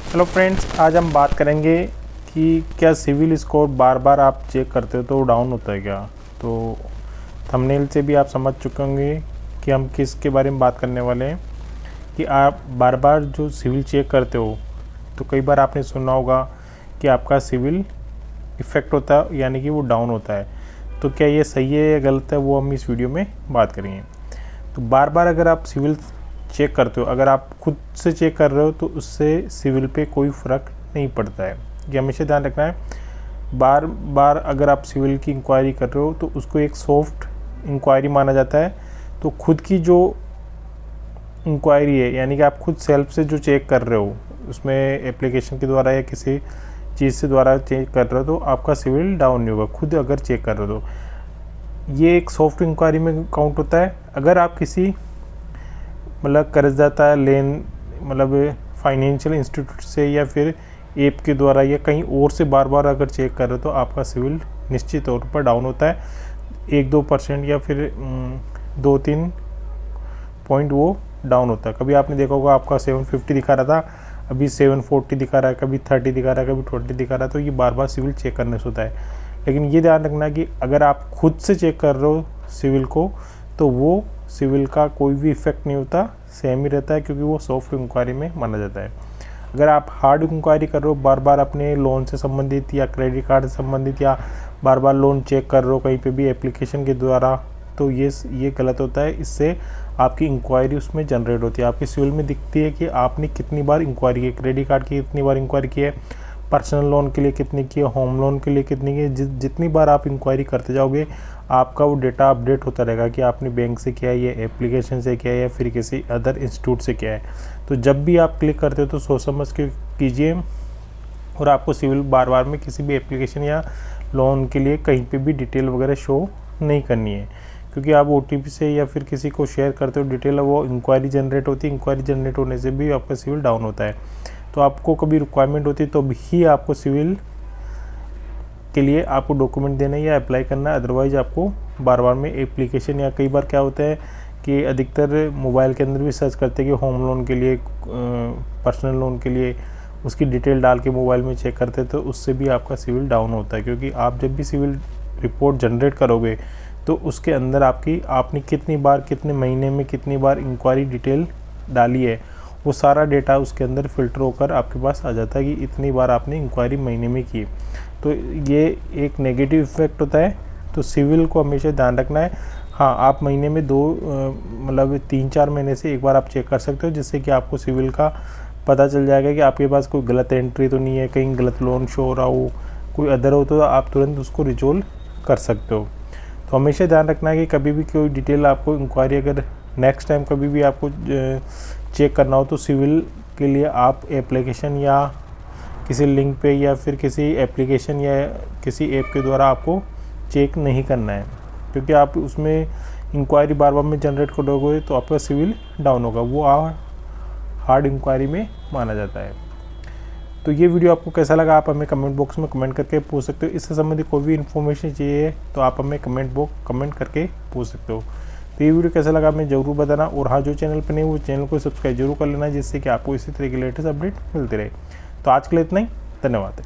Hello friends, आज हम बात करेंगे कि क्या सिविल स्कोर बार बार आप चेक करते हो तो डाउन होता है क्या। तो थंबनेल से भी आप समझ चुके होंगे कि हम किसके बारे में बात करने वाले हैं कि आप बार बार जो सिविल चेक करते हो तो कई बार आपने सुना होगा कि आपका सिविल इफ़ेक्ट होता है, यानी कि वो डाउन होता है। तो क्या ये सही है या गलत है, वो हम इस वीडियो में बात करेंगे। तो बार बार अगर आप सिविल चेक करते हो, अगर आप खुद से चेक कर रहे हो तो उससे सिविल पे कोई फ़र्क नहीं पड़ता है। ये हमेशा ध्यान रखना है। बार बार अगर आप सिविल की इंक्वायरी कर रहे हो तो उसको एक सॉफ्ट इंक्वायरी माना जाता है। तो खुद की जो इंक्वायरी है, यानी कि आप खुद सेल्फ से जो चेक कर रहे हो, उसमें एप्लीकेशन के द्वारा या किसी चीज़ से द्वारा चेक कर रहे हो तो आपका सिविल डाउन नहीं होगा। खुद अगर चेक कर रहे हो तो ये एक सॉफ्ट इंक्वायरी में काउंट होता है। अगर आप किसी कर्जदाता फाइनेंशियल इंस्टीट्यूट से या फिर ऐप के द्वारा या कहीं और से बार बार अगर चेक कर रहे हो तो आपका सिविल निश्चित तौर पर डाउन होता है। 1-2% या फिर 2-3 पॉइंट वो डाउन होता है। कभी आपने देखा होगा आपका 750 दिखा रहा था, अभी 740 दिखा रहा है, कभी 30 दिखा रहा है, कभी 20 दिखा रहा है। तो ये बार बार सिविल चेक करने से होता है। लेकिन ये ध्यान रखना कि अगर आप खुद से चेक कर रहे हो सिविल को तो वो सिविल का कोई भी इफ़ेक्ट नहीं होता, सेम ही रहता है, क्योंकि वो सॉफ्ट इंक्वायरी में माना जाता है। अगर आप हार्ड इंक्वायरी कर रहे हो, बार बार अपने लोन से संबंधित या क्रेडिट कार्ड से संबंधित, या बार बार लोन चेक कर रहे हो कहीं पे भी एप्लीकेशन के द्वारा, तो ये गलत होता है। इससे आपकी इंक्वायरी उसमें जनरेट होती है, आपकी सिविल में दिखती है कि आपने कितनी बार इंक्वायरी की, क्रेडिट कार्ड की कितनी बार इंक्वायरी की है, पर्सनल लोन के लिए कितनी की है, होम लोन के लिए कितनी की है। जितनी बार आप इंक्वायरी करते जाओगे आपका वो डेटा अपडेट होता रहेगा कि आपने बैंक से किया है, ये एप्लीकेशन से किया है, या फिर किसी अदर इंस्टीट्यूट से किया है। तो जब भी आप क्लिक करते हो तो सोच समझ के कीजिए, और आपको सिविल बार बार में किसी भी एप्लीकेशन या लोन के लिए कहीं पे भी डिटेल वगैरह शो नहीं करनी है, क्योंकि आप OTP से या फिर किसी को शेयर करते हो डिटेल, वो इंक्वायरी जनरेट होती है। इंक्वायरी जनरेट होने से भी आपका सिविल डाउन होता है। तो आपको कभी रिक्वायरमेंट होती है तो भी आपको सिविल के लिए आपको डॉक्यूमेंट देना या अप्लाई करना है, अदरवाइज आपको बार बार में एप्लीकेशन, या कई बार क्या होता है कि अधिकतर मोबाइल के अंदर भी सर्च करते हैं कि होम लोन के लिए, पर्सनल लोन के लिए, उसकी डिटेल डाल के मोबाइल में चेक करते हैं, तो उससे भी आपका सिविल डाउन होता है। क्योंकि आप जब भी सिविल रिपोर्ट जनरेट करोगे तो उसके अंदर आपने कितनी बार, कितने महीने में कितनी बार इंक्वायरी डिटेल डाली है, वो सारा डेटा उसके अंदर फ़िल्टर होकर आपके पास आ जाता है कि इतनी बार आपने इंक्वायरी महीने में की। तो ये एक नेगेटिव इफ़ेक्ट होता है। तो सिविल को हमेशा ध्यान रखना है। हाँ, आप महीने में 3-4 महीने से एक बार आप चेक कर सकते हो, जिससे कि आपको सिविल का पता चल जाएगा कि आपके पास कोई गलत एंट्री तो नहीं है, कहीं गलत लोन शो हो रहा हो, कोई अदर हो, तो आप तुरंत उसको रिजोल्व कर सकते हो। तो हमेशा ध्यान रखना है कि कभी भी कोई डिटेल आपको इंक्वायरी, अगर नेक्स्ट टाइम कभी भी आपको चेक करना हो तो सिविल के लिए आप एप्लीकेशन या किसी लिंक पे या फिर किसी एप्लीकेशन या किसी ऐप के द्वारा आपको चेक नहीं करना है, क्योंकि आप उसमें इंक्वायरी बार बार में जनरेट करोगे तो आपका सिविल डाउन होगा। वो हार्ड इंक्वायरी में माना जाता है। तो ये वीडियो आपको कैसा लगा आप हमें कमेंट बॉक्स में कमेंट करके पूछ सकते हो। इससे संबंधित कोई भी इन्फॉर्मेशन चाहिए तो आप हमें कमेंट करके पूछ सकते हो। तो ये वीडियो कैसा लगा हमें ज़रूर बताना, और हाँ, जो चैनल पर नहीं वो चैनल को सब्सक्राइब जरूर कर लेना, जिससे कि आपको इसी तरह की लेटेस्ट अपडेट मिलती रहे। तो आज के लिए इतना ही, धन्यवाद।